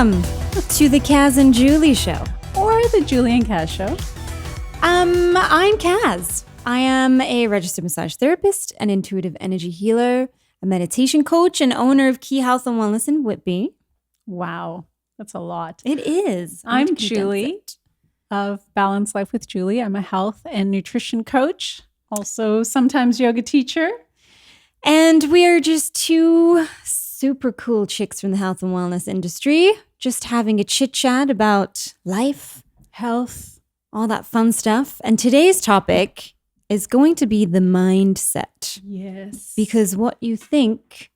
Welcome to the Kaz and Julie Show. Or the Julie and Kaz Show. I'm Kaz. I am a registered massage therapist, an intuitive energy healer, a meditation coach, and owner of Key Health and Wellness in Whitby. Wow, that's a lot. It is. I'm Julie of Balanced Life with Julie. I'm a health and nutrition coach, also sometimes yoga teacher. And we are just two super cool chicks from the health and wellness industry, just having a chit chat about life, health, all that fun stuff. And today's topic is going to be the mindset. Yes. Because what you think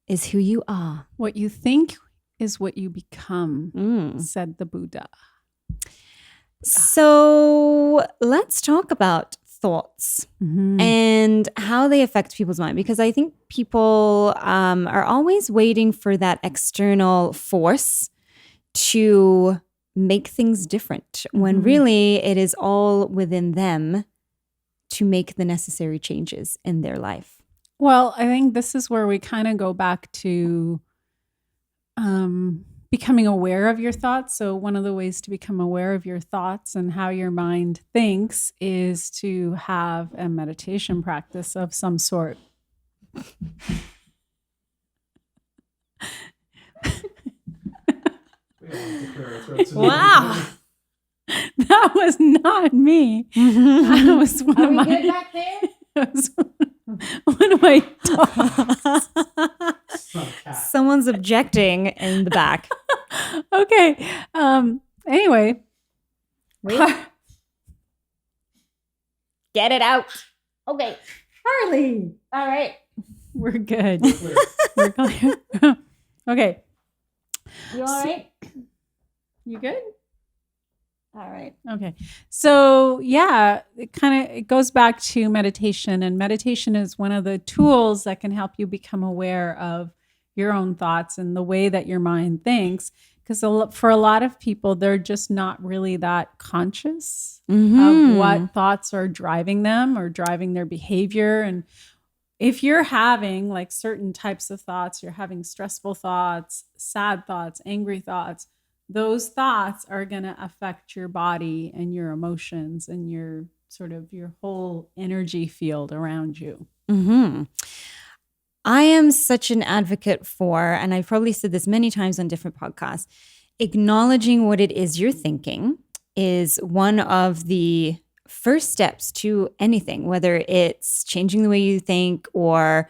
is who you are. What you think is what you become, said the Buddha. So let's talk about thoughts and how they affect people's mind, because I think people are always waiting for that external force to make things different, when really it is all within them to make the necessary changes in their life. Well, I think this is where we kind of go back to becoming aware of your thoughts. So one of the ways to become aware of your thoughts and how your mind thinks is to have a meditation practice of some sort. Wow. That was not me. That was one of my... good back there? That was one of my dogs. Someone's objecting in the back. Okay. Anyway. Get it out. Okay. Harley. All right. We're good. We're clear. Okay. You all right? You good? All right. Okay. So yeah, it goes back to meditation, and meditation is one of the tools that can help you become aware of your own thoughts and the way that your mind thinks. Because for a lot of people, they're just not really that conscious of what thoughts are driving them or driving their behavior. And if you're having like certain types of thoughts, you're having stressful thoughts, sad thoughts, angry thoughts, those thoughts are going to affect your body and your emotions and your whole energy field around you. I am such an advocate for, and I've probably said this many times on different podcasts, acknowledging what it is you're thinking is one of the first steps to anything, whether it's changing the way you think or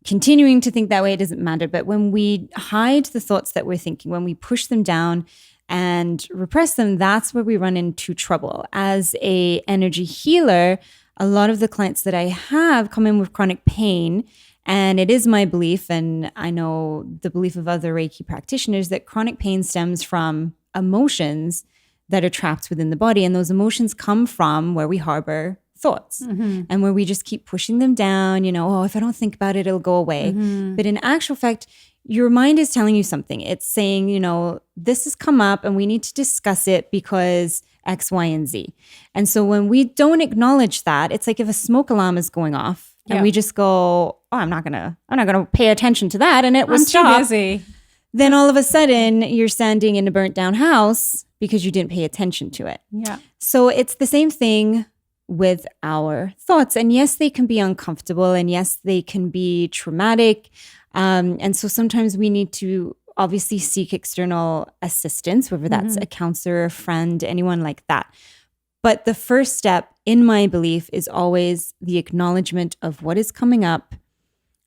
continuing to think that way, it doesn't matter. But when we hide the thoughts that we're thinking, when we push them down and repress them, that's where we run into trouble. As a energy healer, a lot of the clients that I have come in with chronic pain. And it is my belief, and I know the belief of other Reiki practitioners, that chronic pain stems from emotions that are trapped within the body. And those emotions come from where we harbor thoughts and where we just keep pushing them down, if I don't think about it, it'll go away. But in actual fact, your mind is telling you something. It's saying, this has come up and we need to discuss it because X, Y, and Z. And so when we don't acknowledge that, it's like if a smoke alarm is going off and we just go, I'm not gonna pay attention to that, and it was too busy. Then all of a sudden you're standing in a burnt down house because you didn't pay attention to it. Yeah. So it's the same thing with our thoughts. And yes, they can be uncomfortable, and yes, they can be traumatic. And so sometimes we need to obviously seek external assistance, whether that's a counselor, a friend, anyone like that. But the first step, in my belief, is always the acknowledgement of what is coming up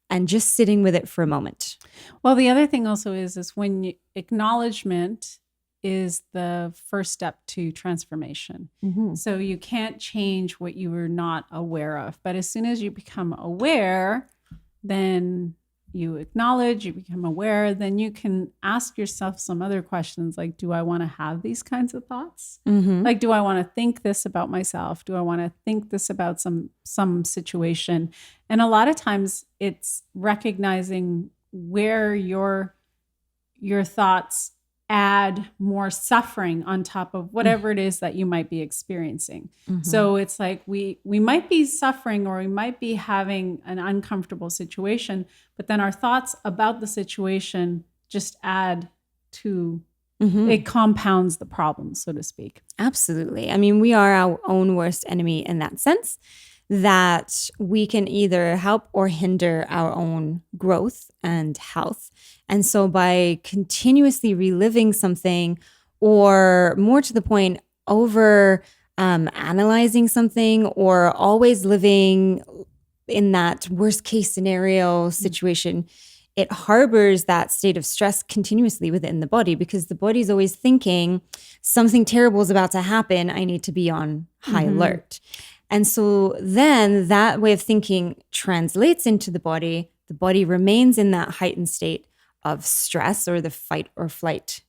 and just sitting with it for a moment. Well, the other thing also is when acknowledgement is the first step to transformation. So you can't change what you were not aware of. But as soon as you become aware, then you acknowledge, you become aware, then you can ask yourself some other questions like, do I want to have these kinds of thoughts? Like, do I want to think this about myself? Do I want to think this about some situation? And a lot of times it's recognizing where your thoughts add more suffering on top of whatever it is that you might be experiencing. So it's like we might be suffering, or we might be having an uncomfortable situation, but then our thoughts about the situation just add to it compounds the problem, so to speak. Absolutely. I mean, we are our own worst enemy in that sense, that we can either help or hinder our own growth and health. And so by continuously reliving something, or more to the point, over analyzing something, or always living in that worst case scenario situation, it harbors that state of stress continuously within the body, because the body's always thinking something terrible is about to happen. I need to be on high alert. And so then that way of thinking translates into the body. The body remains in that heightened state of stress, or the fight or flight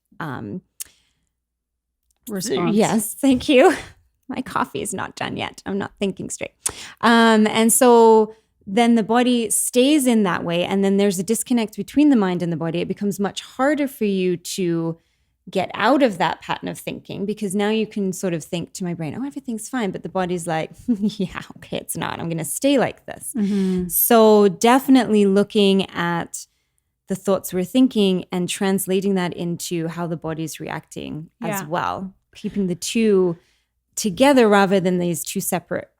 response. Yes, thank you. My coffee is not done yet. I'm not thinking straight. And so then the body stays in that way. And then there's a disconnect between the mind and the body. It becomes much harder for you to get out of that pattern of thinking, because now you can sort of think to my brain, oh, everything's fine. But the body's like, yeah, okay, it's not. I'm going to stay like this. So definitely looking at the thoughts we're thinking and translating that into how the body's reacting as well. Keeping the two together rather than these two separate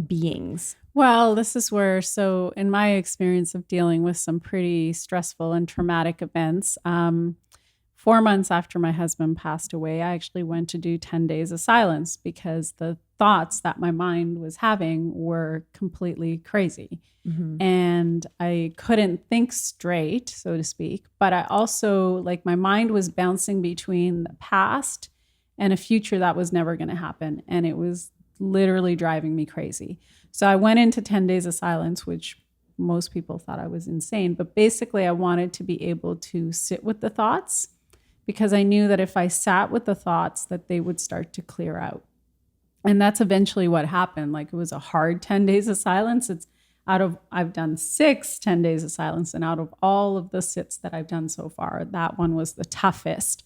beings. Well, this is where, so in my experience of dealing with some pretty stressful and traumatic events, 4 months after my husband passed away, I actually went to do 10 days of silence, because the thoughts that my mind was having were completely crazy. And I couldn't think straight, so to speak. But I also, like, my mind was bouncing between the past and a future that was never going to happen. And it was literally driving me crazy. So I went into 10 days of silence, which most people thought I was insane. But basically, I wanted to be able to sit with the thoughts, because I knew that if I sat with the thoughts, that they would start to clear out. And that's eventually what happened. Like, it was a hard 10 days of silence. I've done 10 days of silence. And out of all of the sits that I've done so far, that one was the toughest.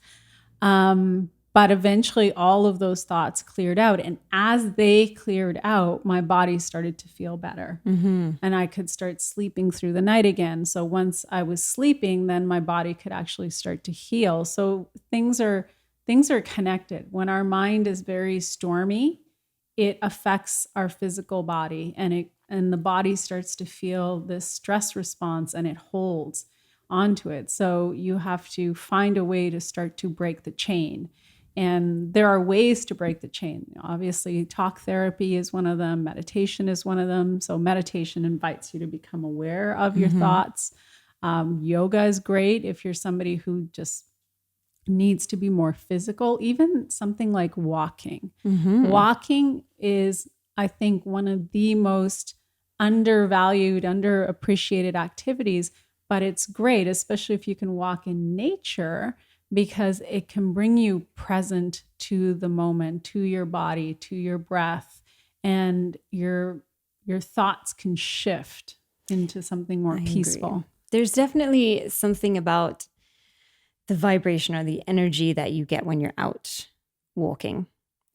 But eventually all of those thoughts cleared out. And as they cleared out, my body started to feel better. And I could start sleeping through the night again. So once I was sleeping, then my body could actually start to heal. So things are connected. When our mind is very stormy, it affects our physical body, and the body starts to feel this stress response, and it holds onto it. So you have to find a way to start to break the chain. And there are ways to break the chain. Obviously, talk therapy is one of them. Meditation is one of them. So meditation invites you to become aware of your thoughts. Yoga is great if you're somebody who just needs to be more physical. Even something like walking. Walking is, I think, one of the most undervalued, underappreciated activities. But it's great, especially if you can walk in nature, because it can bring you present to the moment, to your body, to your breath, and your thoughts can shift into something more peaceful. There's definitely something about the vibration or the energy that you get when you're out walking.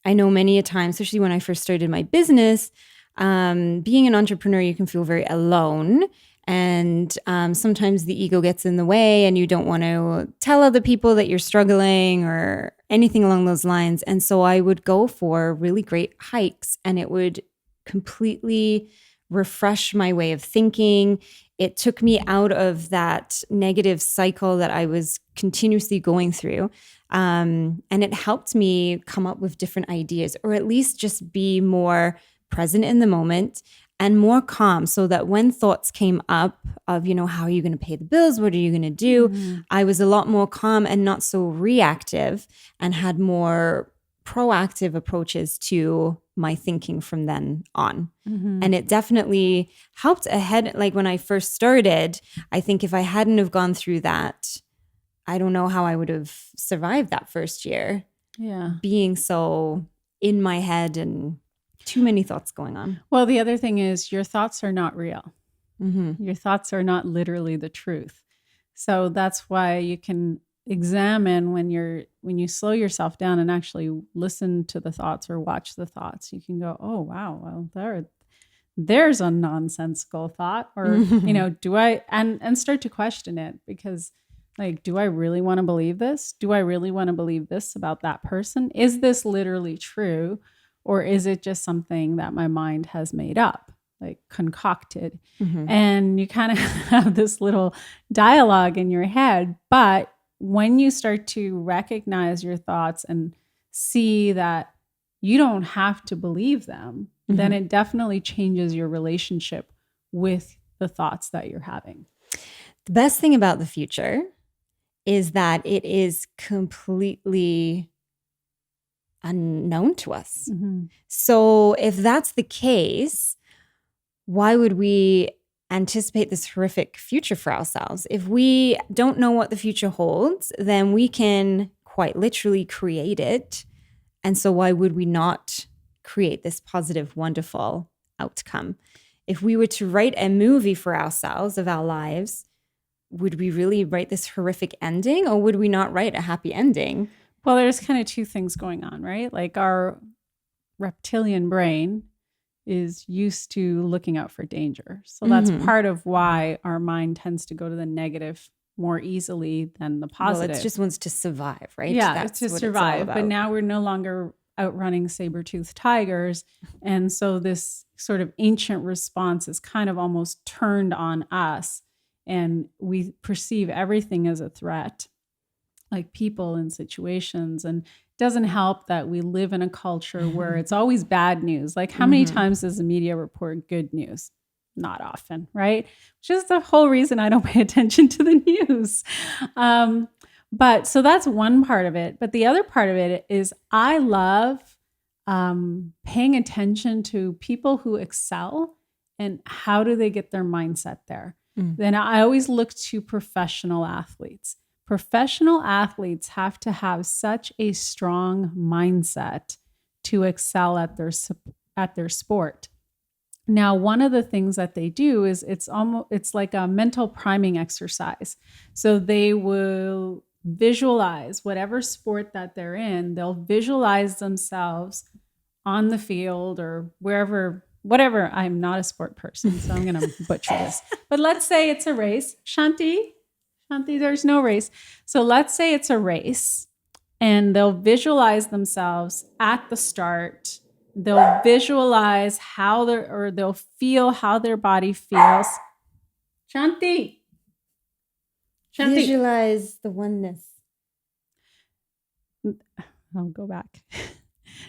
I know many a time, especially when I first started my business, being an entrepreneur, you can feel very alone. And sometimes the ego gets in the way, and you don't want to tell other people that you're struggling or anything along those lines. And so I would go for really great hikes, and it would completely refresh my way of thinking. It took me out of that negative cycle that I was continuously going through. And it helped me come up with different ideas, or at least just be more present in the moment and more calm, so that when thoughts came up of, how are you going to pay the bills? What are you going to do? I was a lot more calm and not so reactive, and had more proactive approaches to my thinking from then on. And it definitely helped ahead. Like when I first started, I think if I hadn't have gone through that, I don't know how I would have survived that first year. Yeah. Being so in my head and too many thoughts going on. Well, the other thing is your thoughts are not real. Your thoughts are not literally the truth. So that's why you can examine when you slow yourself down and actually listen to the thoughts or watch the thoughts. You can go, oh, wow, well, there's a nonsensical thought, or, do I, and start to question it, because Like, do I really want to believe this? Do I really want to believe this about that person? Is this literally true? Or is it just something that my mind has made up, like concocted? And you kind of have this little dialogue in your head. But when you start to recognize your thoughts and see that you don't have to believe them, then it definitely changes your relationship with the thoughts that you're having. The best thing about the future is that it is completely unknown to us. So if that's the case, why would we anticipate this horrific future for ourselves? If we don't know what the future holds, then we can quite literally create it. And so why would we not create this positive, wonderful outcome? If we were to write a movie for ourselves of our lives, would we really write this horrific ending, or would we not write a happy ending? Well, there's kind of two things going on, right? Like our reptilian brain is used to looking out for danger. So that's part of why our mind tends to go to the negative more easily than the positive. Well, it just wants to survive, right? Yeah, That's it's to what survive. it's all But about. now we're no longer outrunning saber-toothed tigers. And so this sort of ancient response is kind of almost turned on us. And we perceive everything as a threat, like people and situations. And it doesn't help that we live in a culture where it's always bad news. Like how many times does the media report good news? Not often, right? Which is the whole reason I don't pay attention to the news. But so that's one part of it. But the other part of it is I love paying attention to people who excel and how do they get their mindset there. Then I always look to professional athletes. Professional athletes have to have such a strong mindset to excel at their sport. Now, one of the things that they do is it's like a mental priming exercise. So they will visualize whatever sport that they're in. They'll visualize themselves on the field or wherever. Whatever, I'm not a sport person, so I'm going to butcher this. But let's say it's a race. Shanti, there's no race. So let's say it's a race and they'll visualize themselves at the start. They'll visualize they'll feel how their body feels. Shanti. Visualize the oneness. I'll go back.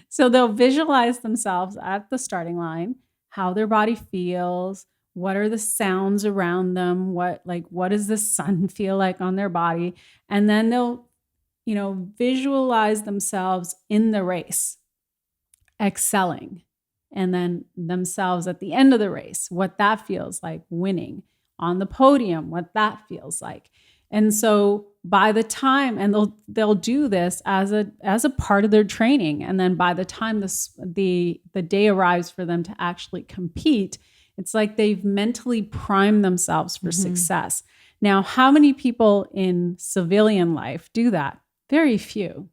So they'll visualize themselves at the starting line, how their body feels, what are the sounds around them, what does the sun feel like on their body, and then they'll, visualize themselves in the race, excelling, and then themselves at the end of the race, what that feels like, winning on the podium, what that feels like. And so by the time, and they'll do this as a part of their training, and then by the time the day arrives for them to actually compete, it's like they've mentally primed themselves for success. Now, how many people in civilian life do that? Very few.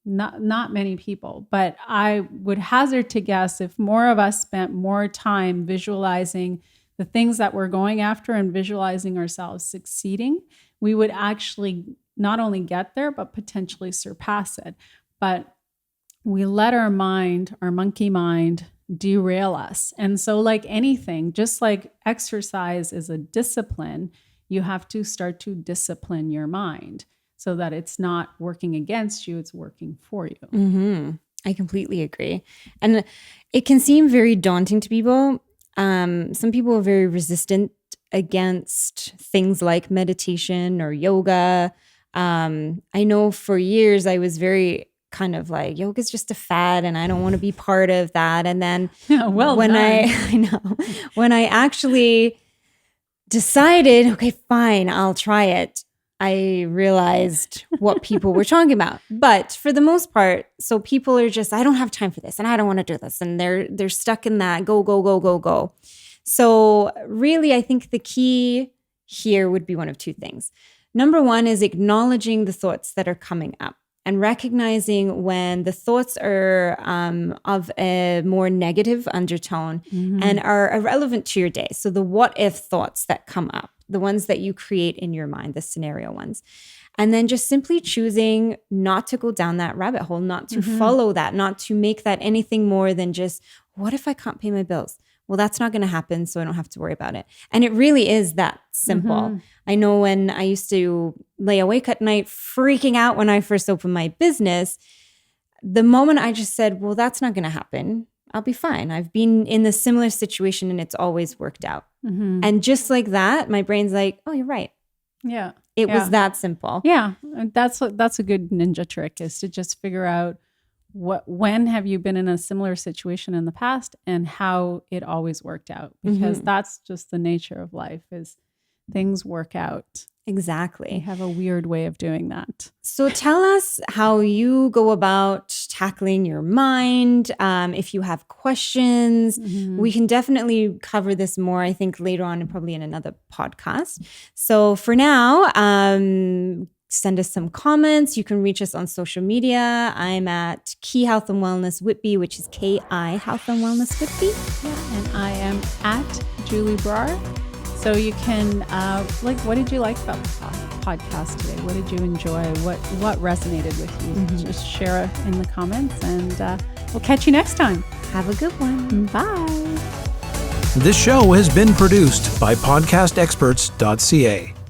Not many people, but I would hazard to guess if more of us spent more time visualizing the things that we're going after and visualizing ourselves succeeding, we would actually not only get there, but potentially surpass it. But we let our monkey mind, derail us. And so like anything, just like exercise is a discipline, you have to start to discipline your mind so that it's not working against you, it's working for you. I completely agree. And it can seem very daunting to people. Some people are very resistant against things like meditation or yoga. I know for years I was very kind of like, yoga's just a fad and I don't want to be part of that. And then when I actually decided, okay, fine, I'll try it, I realized what people were talking about. But for the most part, so people are just, I don't have time for this and I don't want to do this. And they're stuck in that go. So really, I think the key here would be one of two things. Number one is acknowledging the thoughts that are coming up and recognizing when the thoughts are of a more negative undertone and are irrelevant to your day. So the what if thoughts that come up, the ones that you create in your mind, the scenario ones. And then just simply choosing not to go down that rabbit hole, not to follow that, not to make that anything more than just, what if I can't pay my bills? Well, that's not going to happen, so I don't have to worry about it. And it really is that simple. I know when I used to lay awake at night freaking out when I first opened my business, the moment I just said, well, that's not going to happen, I'll be fine. I've been in a similar situation and it's always worked out. And just like that, my brain's like, oh, you're right. Yeah. It was that simple. Yeah. That's a good ninja trick, is to just figure out when have you been in a similar situation in the past and how it always worked out, because that's just the nature of life, is things work out. Exactly. We have a weird way of doing that. So tell us how you go about tackling your mind. If you have questions, we can definitely cover this more, I think, later on and probably in another podcast. So for now, send us some comments. You can reach us on social media. I'm at Key Health and Wellness Whitby, which is KI Health and Wellness Whitby. Yeah, and I am at Julie Brar. So you can, what did you like about the podcast today? What did you enjoy? What resonated with you? Just share it in the comments, and we'll catch you next time. Have a good one. Bye. This show has been produced by podcastexperts.ca.